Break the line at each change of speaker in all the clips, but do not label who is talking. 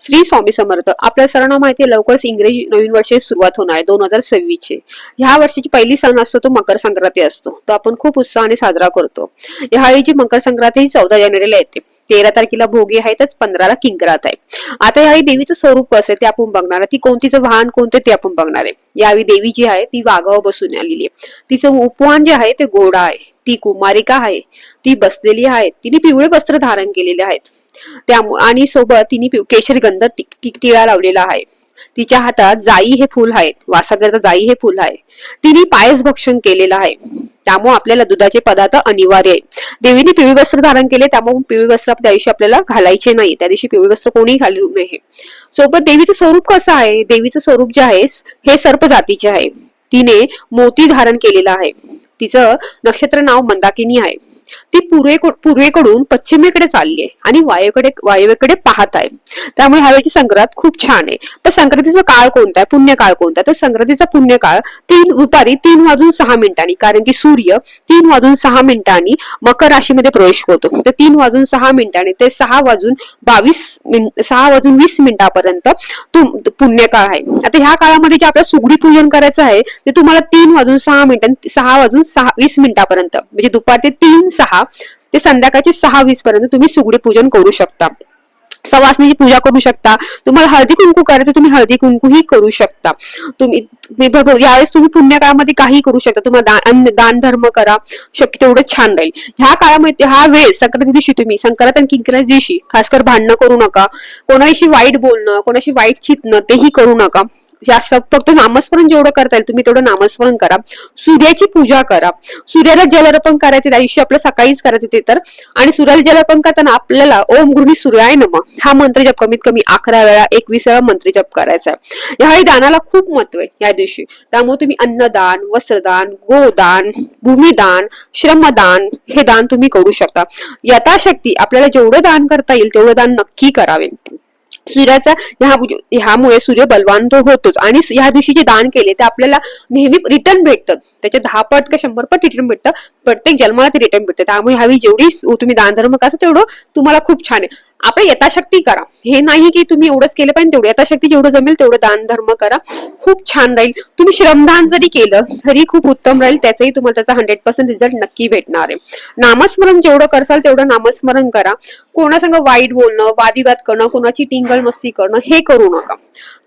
श्री स्वामी समर्थ. आपल्या सर्वांना माहिती आहे लवकरच इंग्रजी नवीन वर्षाची सुरुवात होणार आहे 2026 ची. ह्या वर्षीची पहिली सण असतो तो मकर संक्रांती असतो. तो आपण खूप उत्साहाने साजरा करतो. ह्यावेळी जी मकर संक्रांती ही 14 जानेवारीला येते. 13 तारखेला भोगी आहे तर 15ला किंक्रात आहे. आता यावेळी देवीचं स्वरूप कसं आहे ते आपण बघणार आहे. ती कोणतीचं वाहन कोणते ते आपण बघणार आहे. यावेळी देवी जी आहे ती वाघावर बसून आलेली आहे. तिचं उपवाहन जे आहे ते घोडा आहे. ती कुमारिका आहे. ती बसलेली आहे. तिने पिवळे वस्त्र धारण केलेले आहेत. आणि सोबत तिने केशरी गंध टिळा लावलेला आहे. तिच्या हातात जाई हे फुल आहे. वासाकरता जाई हे फुल आहे. तिने पायस भक्षण केलेलं आहे. त्यामुळे आपल्याला दुधाचे पदार्थ अनिवार्य आहे. देवीने पिवळे वस्त्र धारण केले त्यामुळे पिवळे वस्त्र त्या दिवशी आपल्याला घालायचे नाही. त्या दिवशी पिवळे वस्त्र कोणी घालू नये. सोबत देवीचं स्वरूप कसं आहे. देवीचं स्वरूप जे आहे हे सर्प जातीचे आहे. तिने मोती धारण केलेला आहे. तिचं नक्षत्र नाव मंदाकिनी आहे. ती पूर्वेकडून पश्चिमेकडे चालली आहे आणि वायव्येकडे पाहत आहे. त्यामुळे ह्यावेळची संक्रांत खूप छान आहे. तर संक्रांतीचा काळ कोणता आहे. पुण्य काळ कोणता. तर संक्रांतीचा पुण्य काळ दुपारी 3:06 कारण की सूर्य 3:06 मकर राशीमध्ये प्रवेश करतो. तर 3:06 ते 6:20 पुण्य काळ आहे. आता ह्या काळामध्ये जे आपल्याला सुगडी पूजन करायचं आहे ते तुम्हाला 3:06 6:20 म्हणजे दुपारचे 3:06 ते संध्याकाळचे 6:20 तुम्ही सुगडी पूजन करू शकता. सवासणीची पूजा करू शकता. तुम्हाला हळदी कुंकू करायचं तुम्ही हळदी कुंकू ही करू शकता. तुम्ही यावेळेस तुम्ही पुण्य काळामध्ये काही करू शकता. तुम्हाला दान धर्म करा. शक्य तेवढं छान राहील. ह्या काळामध्ये ह्या वेळेस संक्रांती दिवशी तुम्ही संक्रांत आणि किंक्रांत दिवशी खासकर भांडणं करू नका. कोणाशी वाईट बोलणं कोणाशी वाईट चितणं तेही करू नका. फक्त नामस्मरण जेवढं करता येईल तुम्ही तेवढं नामस्मरण करा. सूर्याची पूजा करा. सूर्याला जल अर्पण करायचे त्या दिवशी आपलं सकाळीच करायचं ते तर. आणि सूर्याला जल अर्पण करताना आपल्याला ओम गृही सूर्याय नमः हा मंत्र जप कमीत कमी 11 वेळा 21 वेळा मंत्र जप करायचा आहे. यावेळी दानाला खूप महत्व आहे या दिवशी. त्यामुळे तुम्ही अन्नदान वस्त्रदान गोदान भूमिदान श्रमदान हे दान तुम्ही करू शकता. यथाशक्ती आपल्याला जेवढं दान करता येईल तेवढं दान नक्की करावे. सूर्याचा ह्यामुळे सूर्य बलवान तो होतोच आणि ह्या दिवशी जे दान केले ते आपल्याला नेहमी रिटर्न भेटतात. त्याचे 10 पट का 100 पट रिटर्न भेटतं. प्रत्येक जन्माला ते रिटर्न भेटतं. त्यामुळे ह्यावेळी जेवढी तुम्ही दान धर्म करा तेवढं तुम्हाला खूप छान आहे. आपण यथाशक्ती करा. हे नाही की तुम्ही एवढंच केलं पाहिजे तेवढं यथाशक्ती जेवढं जमेल तेवढं दान धर्म करा. खूप छान राहील. तुम्ही श्रमदान जरी केलं तरी खूप उत्तम राहील. त्याचाही तुम्हाला त्याचा 100% रिझल्ट नक्की भेटणार आहे. नामस्मरण जेवढं करसाल तेवढं नामस्मरण करा. कोणासंग वाईट बोलणं वादिवाद करणं कोणाची टिंगल मस्ती करणं हे करू नका.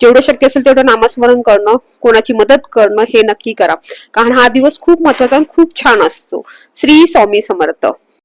जेवढं शक्य असेल तेवढं नामस्मरण करणं कोणाची मदत करणं हे नक्की करा. कारण हा दिवस खूप महत्वाचा आणि खूप छान असतो. श्री स्वामी समर्थ.